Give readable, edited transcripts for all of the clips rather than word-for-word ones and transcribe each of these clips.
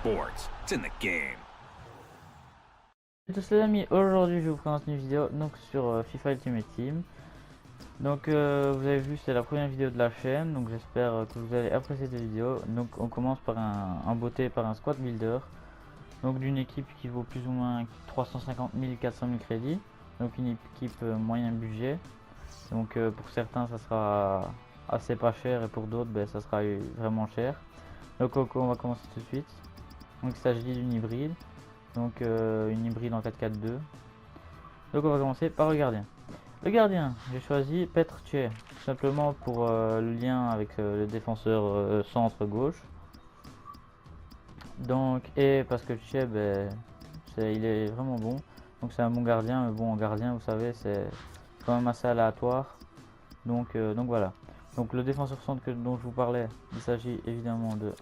sports. It's in the game. Salut à tous les amis, aujourd'hui je vous présente une vidéo donc sur FIFA Ultimate Team. Donc vous avez vu, c'est la première vidéo de la chaîne, donc j'espère que vous allez apprécier cette vidéo. Donc on commence par un beauté, par un squad builder, donc d'une équipe qui vaut plus ou moins 350 000 400 000 crédits, donc une équipe moyen budget. Donc pour certains ça sera assez pas cher et pour d'autres ça sera vraiment cher. Donc on va commencer tout de suite. Donc il s'agit d'une hybride. Donc une hybride en 4-4-2. Donc on va commencer par le gardien. Le gardien, j'ai choisi Petr Cech, tout simplement pour le lien avec le défenseur centre gauche. Donc, et parce que Cech, il est vraiment bon. Donc c'est un bon gardien, mais bon en gardien vous savez c'est quand même assez aléatoire. Donc voilà. Donc le défenseur centre dont je vous parlais, il s'agit évidemment de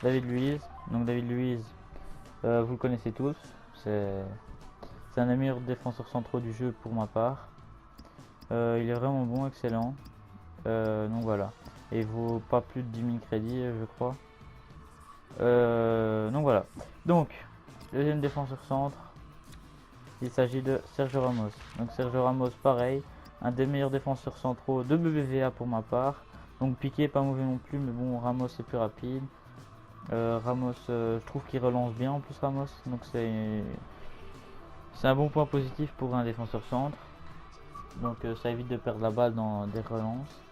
David Luiz. Donc David Luiz, vous le connaissez tous, c'est un des meilleurs défenseurs centraux du jeu pour ma part. Il est vraiment bon, excellent. Donc voilà. Et il vaut pas plus de 10 000 crédits, je crois. Donc voilà. Donc, deuxième défenseur centre, il s'agit de Sergio Ramos. Donc Sergio Ramos, pareil, un des meilleurs défenseurs centraux de BBVA pour ma part. Donc Piqué, pas mauvais non plus, mais bon, Ramos est plus rapide. Ramos, je trouve qu'il relance bien en plus Ramos, donc c'est un bon point positif pour un défenseur centre. Donc ça évite de perdre la balle dans des relances.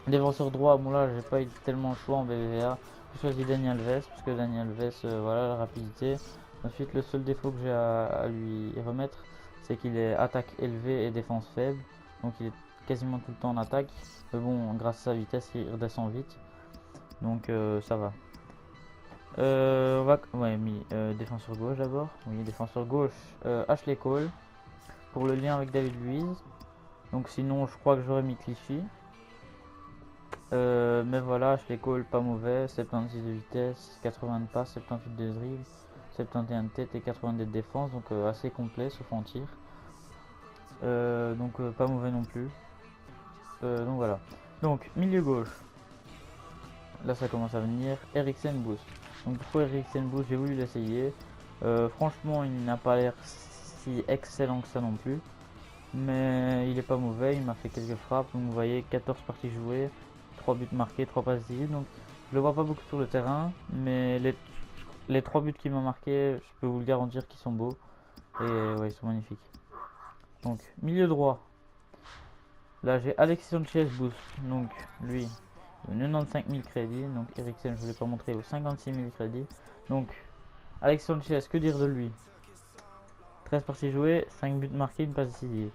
Défenseur droit, bon là j'ai pas eu tellement le choix en BBVA. J'ai choisi Dani Alves parce que Dani Alves, voilà la rapidité. Ensuite le seul défaut que j'ai à lui remettre, c'est qu'il est attaque élevée et défense faible. Donc il est quasiment tout le temps en attaque. Mais bon, grâce à sa vitesse, il redescend vite. Donc ça va. On va défenseur gauche d'abord. Oui, défenseur gauche, Ashley Cole pour le lien avec David Luiz. Donc sinon, je crois que j'aurais mis Clichy. Mais voilà, Ashley Cole pas mauvais, 76 de vitesse, 80 de passe, 78 de dribble, 71 de tête et 82 de défense, donc assez complet sauf en tir. Donc pas mauvais non plus. Donc voilà. Donc milieu gauche. Là ça commence à venir. Eriksen Boost. Donc pourquoi Eriksen Boost, j'ai voulu l'essayer. Franchement il n'a pas l'air si excellent que ça non plus. Mais il est pas mauvais, il m'a fait quelques frappes. Donc vous voyez 14 parties jouées, 3 buts marqués, 3 passes décisives. Donc je le vois pas beaucoup sur le terrain. Mais les 3 buts qu'il m'a marqués, je peux vous le garantir qu'ils sont beaux. Et ouais, ils sont magnifiques. Donc milieu droit. Là j'ai Alexis Sanchez Boost. Donc lui, 95 000 crédits, donc Eriksen je ne vous l'ai pas montré, aux 56 000 crédits. Donc Alex Sanchez, que dire de lui? 13 parties jouées, 5 buts marqués, une passe décisive.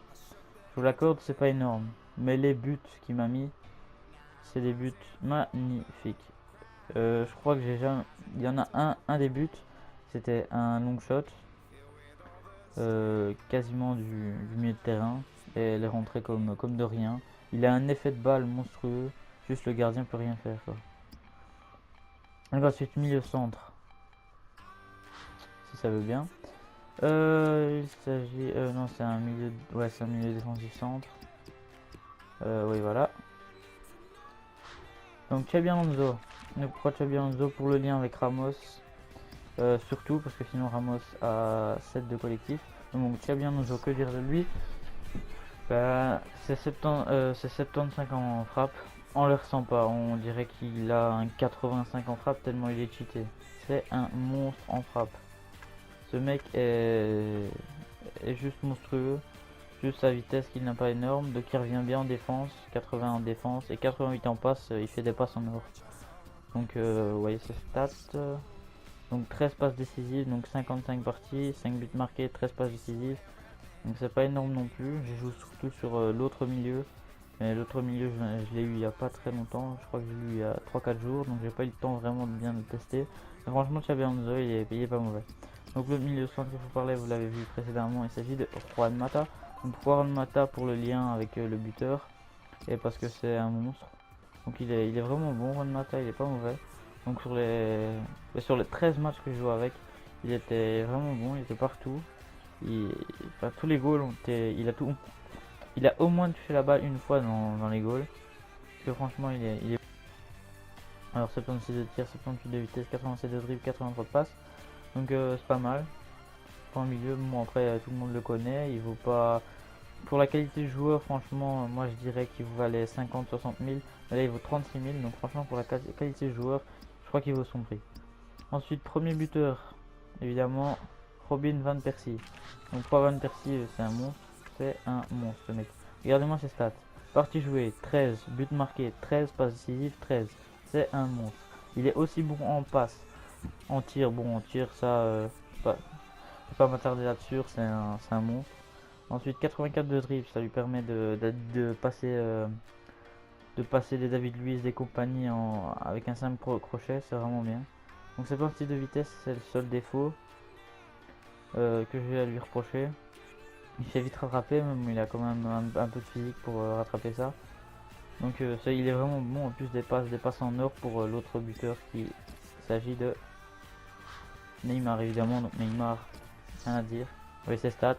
Je vous l'accorde, c'est pas énorme, mais les buts qu'il m'a mis, c'est des buts magnifiques. Je crois que j'ai jamais... Il y en a un des buts, c'était un long shot, quasiment du milieu de terrain, et elle est rentrée comme de rien. Il a un effet de balle monstrueux. Juste le gardien peut rien faire quoi. Donc ensuite milieu centre. Si ça veut bien. Il s'agit. Non c'est un milieu. Ouais c'est un milieu défensif centre. Oui voilà. Donc Xabi Alonso. Donc pourquoi Xabi Alonso? Pour le lien avec Ramos. Surtout parce que sinon Ramos a 7 de collectif. Donc Xabi Alonso, que dire de lui? C'est 75 en frappe. On le ressent pas, on dirait qu'il a un 85 en frappe tellement il est cheaté. C'est un monstre en frappe. Ce mec est juste monstrueux. Juste sa vitesse qu'il n'a pas énorme, donc il revient bien en défense, 80 en défense et 88 en passe, il fait des passes en or. Donc vous voyez ses stats. Donc 13 passes décisives, donc 55 parties, 5 buts marqués, 13 passes décisives. Donc c'est pas énorme non plus, je joue surtout sur l'autre milieu. Mais l'autre milieu je l'ai eu il y a pas très longtemps, je crois que je l'ai eu il y a 3-4 jours, donc j'ai pas eu le temps vraiment de bien le tester. Mais franchement Xabi Alonso il est payé pas mauvais. Donc le milieu centre que je vous parlais, vous l'avez vu précédemment, il s'agit de Juan Mata. Donc Juan Mata pour le lien avec le buteur, et parce que c'est un monstre. Donc il est vraiment bon Juan Mata, il est pas mauvais. Donc sur les 13 matchs que je joue avec, il était vraiment bon, il était partout. Tous les goals ont été, il a au moins touché la balle une fois dans les goals. Parce que franchement il est... Alors 76 de tir, 78 de vitesse, 87 de dribble, 83 de passe. Donc c'est pas mal. En milieu, bon après tout le monde le connaît, il vaut pas... Pour la qualité de joueur, franchement, moi je dirais qu'il valait 50-60 000. Mais là il vaut 36 000, donc franchement pour la qualité de joueur, je crois qu'il vaut son prix. Ensuite, premier buteur, évidemment, Robin Van Persie. Donc pas Van Persie, c'est un monstre ce mec. Regardez-moi ses stats. Partie jouée, 13. But marqué, 13. Passes décisives, 13. C'est un monstre. Il est aussi bon en passe. En tir, bon en tir, ça, je vais pas m'attarder là-dessus, c'est un monstre. Ensuite, 84 de dribble, ça lui permet de passer les David Luiz des compagnies avec un simple crochet, c'est vraiment bien. Donc cette partie de vitesse, c'est le seul défaut que je vais à lui reprocher. Il fait vite rattraper, même il a quand même un peu de physique pour rattraper ça. Donc ça, il est vraiment bon. En plus des passes en or pour l'autre buteur qui s'agit de Neymar évidemment. Donc Neymar, rien à dire. Oui, ses stats,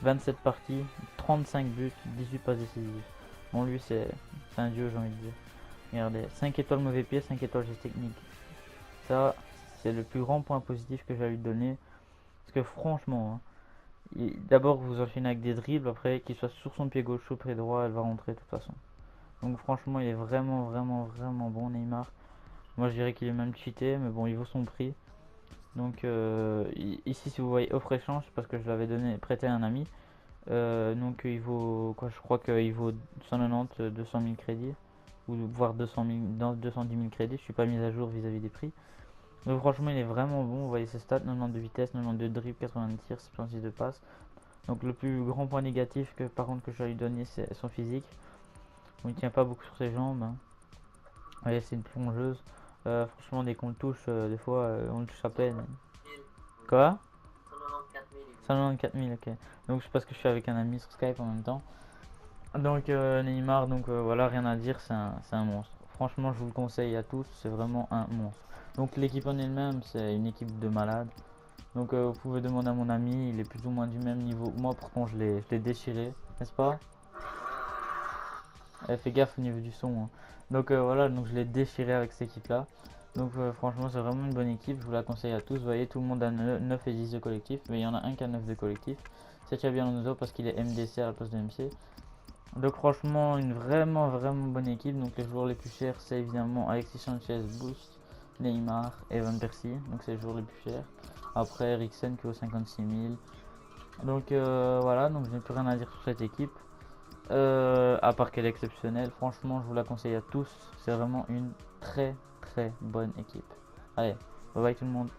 27 parties, 35 buts, 18 passes décisives. Bon, lui c'est un dieu, j'ai envie de dire. Regardez, 5 étoiles mauvais pied, 5 étoiles geste technique. Ça, c'est le plus grand point positif que j'ai lui donner. Parce que franchement, hein, d'abord vous enchaînez avec des dribbles, après qu'il soit sur son pied gauche ou pied droit, elle va rentrer de toute façon. Donc franchement, il est vraiment bon Neymar. Moi je dirais qu'il est même cheaté, mais bon, il vaut son prix. Donc ici, si vous voyez offre échange, parce que je l'avais prêté à un ami. Donc il vaut quoi, je crois qu'il vaut 190, 200 000 crédits, ou voire 210 000 crédits. Je suis pas mis à jour vis-à-vis des prix. Donc franchement, il est vraiment bon. Vous voyez ses stats, 90 de vitesse, 90 de dribble, 80 de tir, 76 de passe. Donc le plus grand point négatif que par contre que je vais lui donner, c'est son physique. On ne tient pas beaucoup sur ses jambes, hein. Vous voyez, c'est une plongeuse. Franchement, dès qu'on le touche, des fois, on le touche à peine. Quoi? 194 000, ok. Donc c'est parce que je suis avec un ami sur Skype en même temps. Donc Neymar, donc voilà, rien à dire, c'est un monstre. Franchement, je vous le conseille à tous, c'est vraiment un monstre. Donc l'équipe en elle-même, c'est une équipe de malades. Donc vous pouvez demander à mon ami, il est plus ou moins du même niveau. Moi pourtant je l'ai déchiré, n'est-ce pas? Fais gaffe au niveau du son, hein. Donc voilà, donc je l'ai déchiré avec cette équipe là. Donc franchement c'est vraiment une bonne équipe, je vous la conseille à tous. Vous voyez, tout le monde a 9 et 10 de collectif, mais il y en a un qui a 9 de collectif. C'est déjà bien nous parce qu'il est MDC à la place de MC. Donc franchement une vraiment bonne équipe. Donc les joueurs les plus chers c'est évidemment Alexis Sanchez, Boost, Neymar et Van Persie. Donc c'est les joueurs les plus chers. Après Eriksen qui vaut 56 000. Donc voilà, donc je n'ai plus rien à dire sur cette équipe. À part qu'elle est exceptionnelle, franchement je vous la conseille à tous. C'est vraiment une très bonne équipe. Allez, bye bye tout le monde.